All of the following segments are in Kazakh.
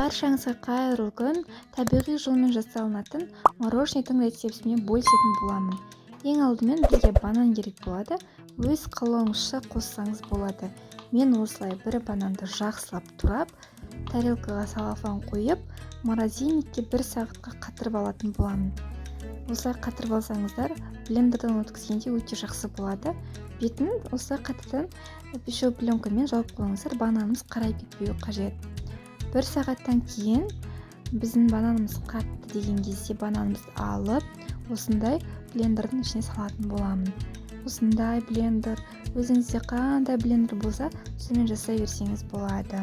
Баршаңызға қайырлы күн. Табиғи жолмен жасалынатын мороженныйдың рецептімен бөлісетін боламын. Ең алдымен бізге банан керек болады. Өз қалауыңызша қоссаңыз болады. Мен осылай бір бананды жақсылап турап, тарелкаға салафан қойып, морозильникке 1 сағатқа қатырып алатын боламын. Осылай қатырып алсаңыздар, блендерден өткізгенде өте жақсы болады. Бетін осылай қатырдан пищевой пленкамен жауып қойыңыздар, бананымыз қарайып кетпеуі қажет. 1 сағаттан кейін біздің бананымыз қатты деген кезде бананымызды алып, осындай блендердің ішіне салатын боламын. Осындай блендер, өзіңізде қандай блендер болса, сонымен жасай берсеңіз болады.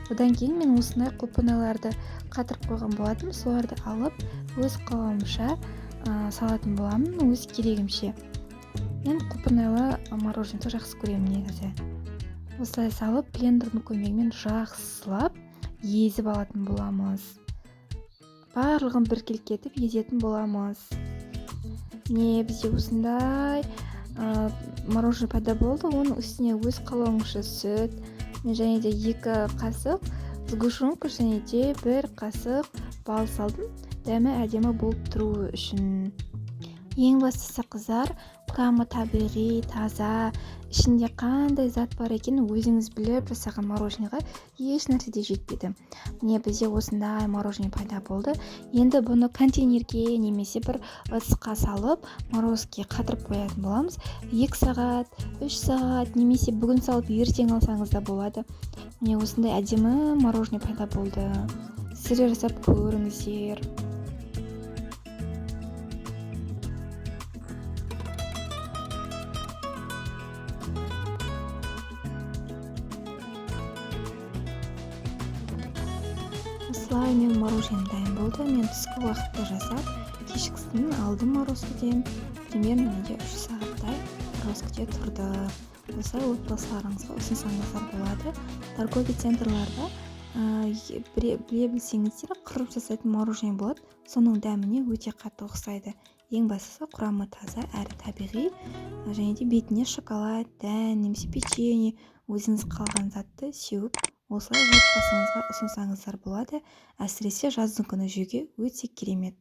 Одан кейін мен осындай құлпынайларды қатырып қойған болатым, соларды алып, өз қалауымша салатын боламын, өз керегімше. Мен құлпынайлы мороженді жақсы көремін негізі. Осылай салып, блендердің көмегімен жақсылап езіп алатын боламыз. Барлығын біркелкі етіп езетін боламыз. Міне бізде осындай мороженое пайда болды. Оның үстіне өз қалауыңызша сүт, және де 2 қасық сгущенка және де 1 қасық бал салдым. Дәмі әдемі болып тұруы үшін. Ең бастысы қыздар, құрамы табиғи, таза, ішінде қандай зат бар екенін өзіңіз біліп жасаған мороженныйға еш нәрсе де жетпейді. Міне бізде осындай мороженое пайда болды. Енді бұны контейнерге немесе бір ыдысқа салып, морозке қатырып қоятын боламыз. 2 сағат, 3 сағат, немесе бүгін салып ертең алсаңыз да болады. Міне осындай әдемі мороженое пайда болды. Сіздер жасап көріңіздер. Осылай мен мороженым дайын болды. Мен түскі уақытта жасап, кешкісін алдым морозкіден. Примерно 3 сағаттай морозкіде тұрды. Осылай отбасыларыңызға ұсынсаңыздар болады. Торговый центрларда біле білсеңіздер, қырып жасайтын мороженое болады. Соның дәміне өте қатты ұқсайды. Ең бастысы құрамы таза әрі табиғи, және де бетіне шоколад, дән, немесе печенье, өзіңіз қалған затты сеуіп, осылай отбасыңызға ұсынсаңыздар болады. Әсіресе жаздың күні жеуге өте керемет.